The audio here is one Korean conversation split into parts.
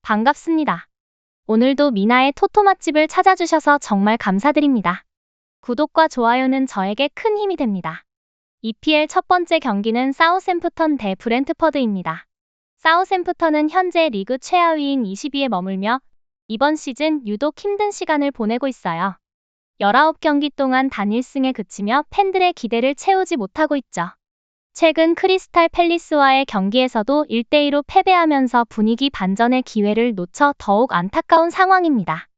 반갑습니다. 오늘도 미나의 토토 맛집을 찾아주셔서 정말 감사드립니다. 구독과 좋아요는 저에게 큰 힘이 됩니다. EPL 첫 번째 경기는 사우샘프턴 대 브렌트퍼드입니다. 사우샘프턴은 현재 리그 최하위인 20위에 머물며 이번 시즌 유독 힘든 시간을 보내고 있어요. 19경기 동안 단 1승에 그치며 팬들의 기대를 채우지 못하고 있죠. 최근 크리스탈 팰리스와의 경기에서도 1대2로 패배하면서 분위기 반전의 기회를 놓쳐 더욱 안타까운 상황입니다.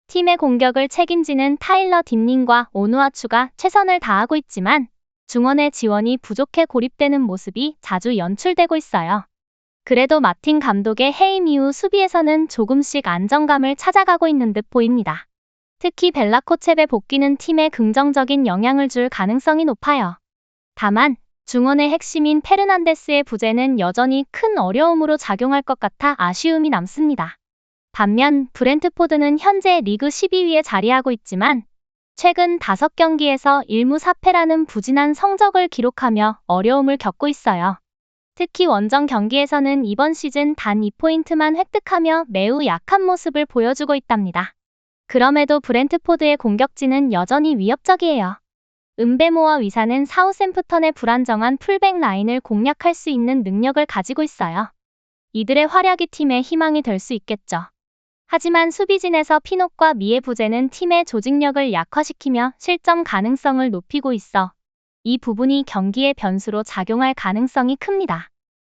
팀의 공격을 책임지는 타일러 딥닝과 오누아추가 최선을 다하고 있지만 중원의 지원이 부족해 고립되는 모습이 자주 연출되고 있어요. 그래도 마틴 감독의 해임 이후 수비에서는 조금씩 안정감을 찾아가고 있는 듯 보입니다. 특히 벨라코첵의 복귀는 팀에 긍정적인 영향을 줄 가능성이 높아요. 다만 중원의 핵심인 페르난데스의 부재는 여전히 큰 어려움으로 작용할 것 같아 아쉬움이 남습니다. 반면 브렌트포드는 현재 리그 12위에 자리하고 있지만 최근 5경기에서 1무 4패라는 부진한 성적을 기록하며 어려움을 겪고 있어요. 특히 원정 경기에서는 이번 시즌 단 2포인트만 획득하며 매우 약한 모습을 보여주고 있답니다. 그럼에도 브렌트포드의 공격진은 여전히 위협적이에요. 은베모와 위사는 사우샘프턴의 불안정한 풀백 라인을 공략할 수 있는 능력을 가지고 있어요. 이들의 활약이 팀의 희망이 될 수 있겠죠. 하지만 수비진에서 피녹과 미의 부재는 팀의 조직력을 약화시키며 실점 가능성을 높이고 있어 이 부분이 경기의 변수로 작용할 가능성이 큽니다.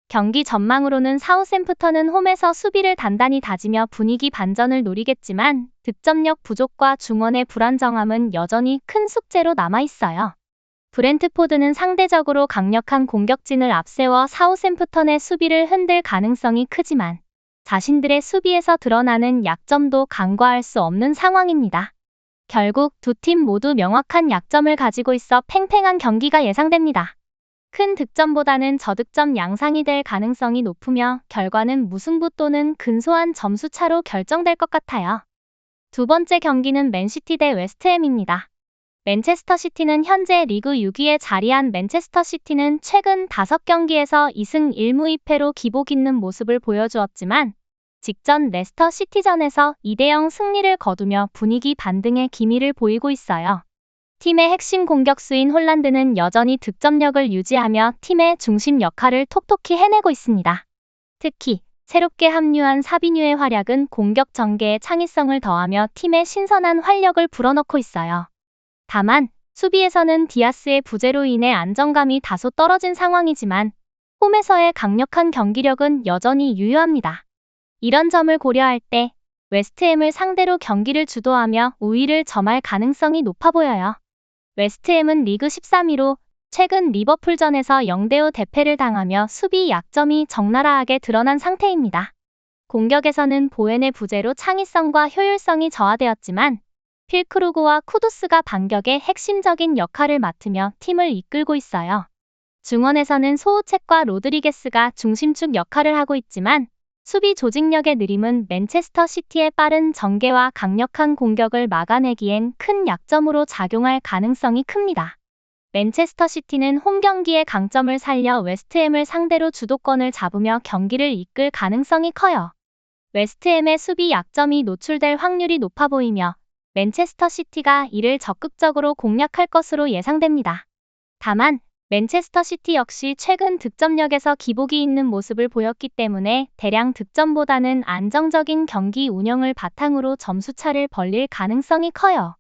경기 전망으로는 사우샘프턴은 홈에서 수비를 단단히 다지며 분위기 반전을 노리겠지만 득점력 부족과 중원의 불안정함은 여전히 큰 숙제로 남아있어요. 브렌트포드는 상대적으로 강력한 공격진을 앞세워 사우샘프턴의 수비를 흔들 가능성이 크지만 자신들의 수비에서 드러나는 약점도 간과할 수 없는 상황입니다. 결국 두 팀 모두 명확한 약점을 가지고 있어 팽팽한 경기가 예상됩니다. 큰 득점보다는 저득점 양상이 될 가능성이 높으며 결과는 무승부 또는 근소한 점수차로 결정될 것 같아요. 두 번째 경기는 맨시티 대 웨스트햄입니다. 맨체스터 시티는 현재 리그 6위에 자리한 맨체스터 시티는 최근 5경기에서 2승 1무 2패로 기복 있는 모습을 보여주었지만 직전 레스터 시티전에서 2대0 승리를 거두며 분위기 반등의 기미를 보이고 있어요. 팀의 핵심 공격수인 홀란드는 여전히 득점력을 유지하며 팀의 중심 역할을 톡톡히 해내고 있습니다. 특히 새롭게 합류한 사비뉴의 활약은 공격 전개에 창의성을 더하며 팀의 신선한 활력을 불어넣고 있어요. 다만 수비에서는 디아스의 부재로 인해 안정감이 다소 떨어진 상황이지만 홈에서의 강력한 경기력은 여전히 유효합니다. 이런 점을 고려할 때 웨스트햄을 상대로 경기를 주도하며 우위를 점할 가능성이 높아 보여요. 웨스트햄은 리그 13위로 최근 리버풀전에서 0대5 대패를 당하며 수비 약점이 적나라하게 드러난 상태입니다. 공격에서는 보웬의 부재로 창의성과 효율성이 저하되었지만 필크루그와 쿠두스가 반격의 핵심적인 역할을 맡으며 팀을 이끌고 있어요. 중원에서는 소우책과 로드리게스가 중심축 역할을 하고 있지만 수비 조직력의 느림은 맨체스터 시티의 빠른 전개와 강력한 공격을 막아내기엔 큰 약점으로 작용할 가능성이 큽니다. 맨체스터 시티는 홈 경기의 강점을 살려 웨스트햄을 상대로 주도권을 잡으며 경기를 이끌 가능성이 커요. 웨스트햄의 수비 약점이 노출될 확률이 높아 보이며 맨체스터 시티가 이를 적극적으로 공략할 것으로 예상됩니다. 다만 맨체스터 시티 역시 최근 득점력에서 기복이 있는 모습을 보였기 때문에 대량 득점보다는 안정적인 경기 운영을 바탕으로 점수차를 벌릴 가능성이 커요.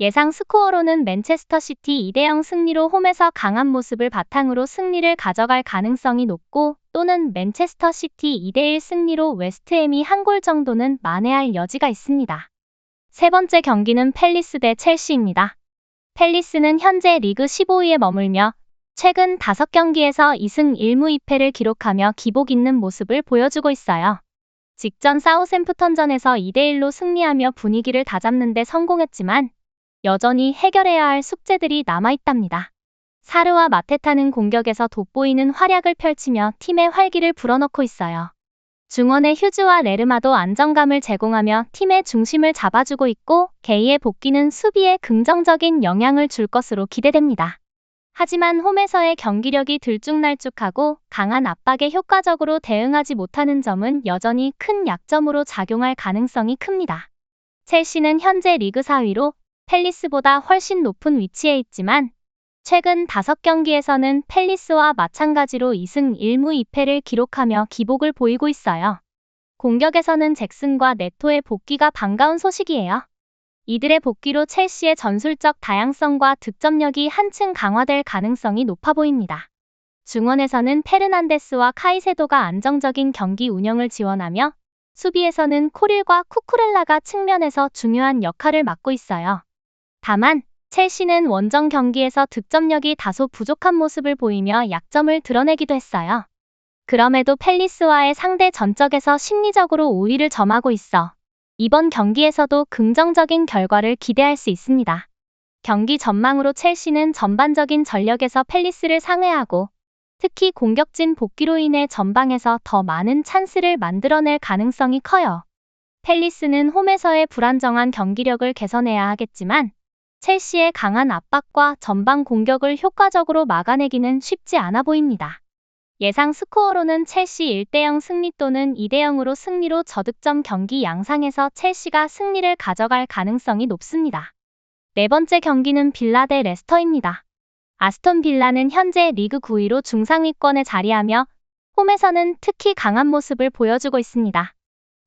예상 스코어로는 맨체스터 시티 2대0 승리로 홈에서 강한 모습을 바탕으로 승리를 가져갈 가능성이 높고 또는 맨체스터 시티 2대1 승리로 웨스트햄이 한 골 정도는 만회할 여지가 있습니다. 세 번째 경기는 팰리스 대 첼시입니다. 팰리스는 현재 리그 15위에 머물며 최근 5경기에서 2승 1무 2패를 기록하며 기복 있는 모습을 보여주고 있어요. 직전 사우샘프턴전에서 2대1로 승리하며 분위기를 다잡는 데 성공했지만 여전히 해결해야 할 숙제들이 남아있답니다. 사르와 마테타는 공격에서 돋보이는 활약을 펼치며 팀의 활기를 불어넣고 있어요. 중원의 휴즈와 레르마도 안정감을 제공하며 팀의 중심을 잡아주고 있고 게이의 복귀는 수비에 긍정적인 영향을 줄 것으로 기대됩니다. 하지만 홈에서의 경기력이 들쭉날쭉하고 강한 압박에 효과적으로 대응하지 못하는 점은 여전히 큰 약점으로 작용할 가능성이 큽니다. 첼시는 현재 리그 4위로 팰리스보다 훨씬 높은 위치에 있지만 최근 5경기에서는 팰리스와 마찬가지로 2승 1무 2패를 기록하며 기복을 보이고 있어요. 공격에서는 잭슨과 네토의 복귀가 반가운 소식이에요. 이들의 복귀로 첼시의 전술적 다양성과 득점력이 한층 강화될 가능성이 높아 보입니다. 중원에서는 페르난데스와 카이세도가 안정적인 경기 운영을 지원하며 수비에서는 코릴과 쿠쿠렐라가 측면에서 중요한 역할을 맡고 있어요. 다만 첼시는 원정 경기에서 득점력이 다소 부족한 모습을 보이며 약점을 드러내기도 했어요. 그럼에도 팰리스와의 상대 전적에서 심리적으로 우위를 점하고 있어 이번 경기에서도 긍정적인 결과를 기대할 수 있습니다. 경기 전망으로 첼시는 전반적인 전력에서 팰리스를 상회하고 특히 공격진 복귀로 인해 전방에서 더 많은 찬스를 만들어낼 가능성이 커요. 팰리스는 홈에서의 불안정한 경기력을 개선해야 하겠지만 첼시의 강한 압박과 전방 공격을 효과적으로 막아내기는 쉽지 않아 보입니다. 예상 스코어로는 첼시 1대0 승리 또는 2대0으로 승리로 저득점 경기 양상에서 첼시가 승리를 가져갈 가능성이 높습니다. 네 번째 경기는 빌라 대 레스터입니다. 아스톤 빌라는 현재 리그 9위로 중상위권에 자리하며 홈에서는 특히 강한 모습을 보여주고 있습니다.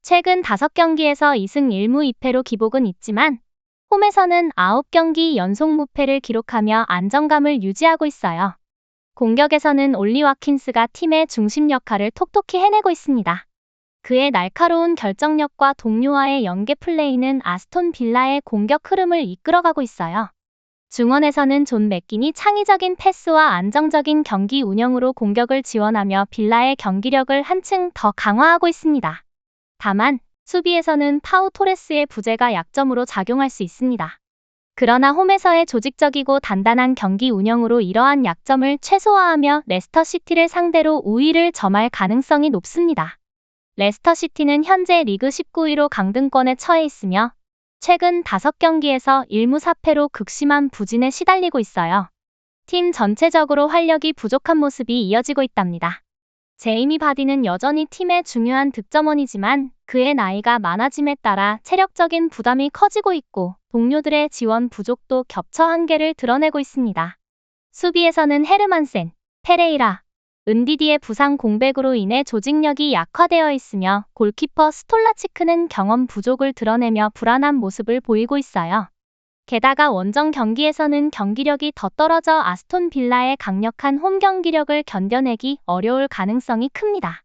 최근 5경기에서 2승 1무 2패로 기복은 있지만 홈에서는 9경기 연속 무패를 기록하며 안정감을 유지하고 있어요. 공격에서는 올리 와킨스가 팀의 중심 역할을 톡톡히 해내고 있습니다. 그의 날카로운 결정력과 동료와의 연계 플레이는 아스톤 빌라의 공격 흐름을 이끌어가고 있어요. 중원에서는 존 맥긴이 창의적인 패스와 안정적인 경기 운영으로 공격을 지원하며 빌라의 경기력을 한층 더 강화하고 있습니다. 다만 수비에서는 파우 토레스의 부재가 약점으로 작용할 수 있습니다. 그러나 홈에서의 조직적이고 단단한 경기 운영으로 이러한 약점을 최소화하며 레스터시티를 상대로 우위를 점할 가능성이 높습니다. 레스터시티는 현재 리그 19위로 강등권에 처해 있으며 최근 5경기에서 1무 4패로 극심한 부진에 시달리고 있어요. 팀 전체적으로 활력이 부족한 모습이 이어지고 있답니다. 제이미 바디는 여전히 팀의 중요한 득점원이지만 그의 나이가 많아짐에 따라 체력적인 부담이 커지고 있고 동료들의 지원 부족도 겹쳐 한계를 드러내고 있습니다. 수비에서는 헤르만센, 페레이라, 은디디의 부상 공백으로 인해 조직력이 약화되어 있으며 골키퍼 스톨라치크는 경험 부족을 드러내며 불안한 모습을 보이고 있어요. 게다가 원정 경기에서는 경기력이 더 떨어져 아스톤 빌라의 강력한 홈 경기력을 견뎌내기 어려울 가능성이 큽니다.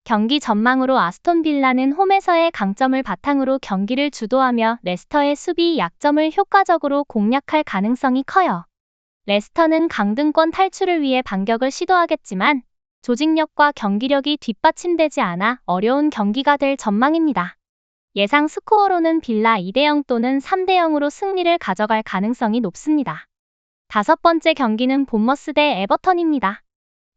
경기 전망으로 아스톤 빌라는 홈에서의 강점을 바탕으로 경기를 주도하며 레스터의 수비 약점을 효과적으로 공략할 가능성이 커요. 레스터는 강등권 탈출을 위해 반격을 시도하겠지만 조직력과 경기력이 뒷받침되지 않아 어려운 경기가 될 전망입니다. 예상 스코어로는 빌라 2대0 또는 3대0으로 승리를 가져갈 가능성이 높습니다. 5번째 경기는 본머스 대 에버턴입니다.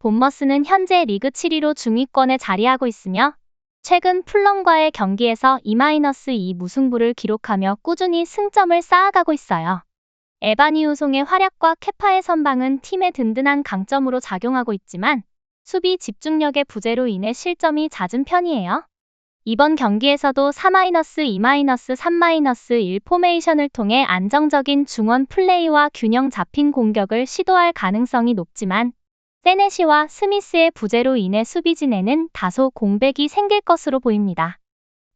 본머스는 현재 리그 7위로 중위권에 자리하고 있으며 최근 풀럼과의 경기에서 2-2 무승부를 기록하며 꾸준히 승점을 쌓아가고 있어요. 에바니우송의 활약과 케파의 선방은 팀의 든든한 강점으로 작용하고 있지만 수비 집중력의 부재로 인해 실점이 잦은 편이에요. 이번 경기에서도 4-2-3-1 포메이션을 통해 안정적인 중원 플레이와 균형 잡힌 공격을 시도할 가능성이 높지만 세네시와 스미스의 부재로 인해 수비진에는 다소 공백이 생길 것으로 보입니다.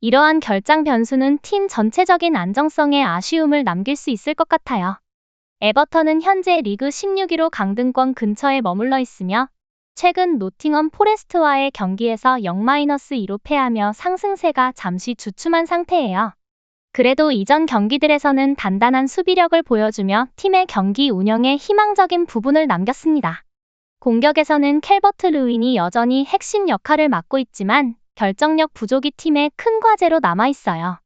이러한 결장 변수는 팀 전체적인 안정성에 아쉬움을 남길 수 있을 것 같아요. 에버턴은 현재 리그 16위로 강등권 근처에 머물러 있으며 최근 노팅엄 포레스트와의 경기에서 0-2로 패하며 상승세가 잠시 주춤한 상태예요. 그래도 이전 경기들에서는 단단한 수비력을 보여주며 팀의 경기 운영에 희망적인 부분을 남겼습니다. 공격에서는 캘버트 루인이 여전히 핵심 역할을 맡고 있지만 결정력 부족이 팀의 큰 과제로 남아있어요.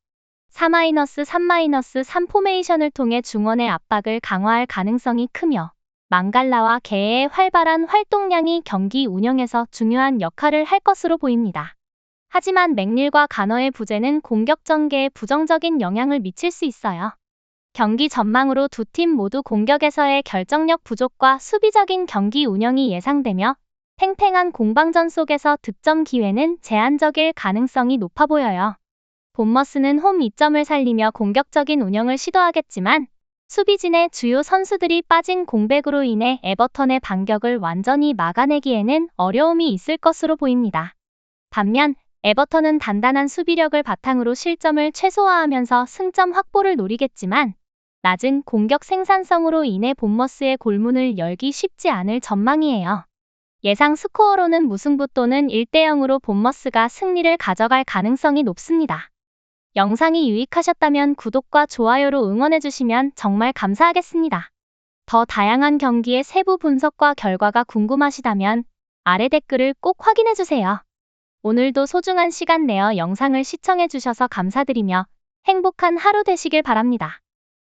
4-3-3 포메이션을 통해 중원의 압박을 강화할 가능성이 크며 망갈라와 게의 활발한 활동량이 경기 운영에서 중요한 역할을 할 것으로 보입니다. 하지만 맥닐과 가너의 부재는 공격 전개에 부정적인 영향을 미칠 수 있어요. 경기 전망으로 두 팀 모두 공격에서의 결정력 부족과 수비적인 경기 운영이 예상되며 팽팽한 공방전 속에서 득점 기회는 제한적일 가능성이 높아 보여요. 본머스는 홈 이점을 살리며 공격적인 운영을 시도하겠지만 수비진의 주요 선수들이 빠진 공백으로 인해 에버턴의 반격을 완전히 막아내기에는 어려움이 있을 것으로 보입니다. 반면 에버턴은 단단한 수비력을 바탕으로 실점을 최소화하면서 승점 확보를 노리겠지만 낮은 공격 생산성으로 인해 본머스의 골문을 열기 쉽지 않을 전망이에요. 예상 스코어로는 무승부 또는 1대0으로 본머스가 승리를 가져갈 가능성이 높습니다. 영상이 유익하셨다면 구독과 좋아요로 응원해주시면 정말 감사하겠습니다. 더 다양한 경기의 세부 분석과 결과가 궁금하시다면 아래 댓글을 꼭 확인해주세요. 오늘도 소중한 시간 내어 영상을 시청해주셔서 감사드리며 행복한 하루 되시길 바랍니다.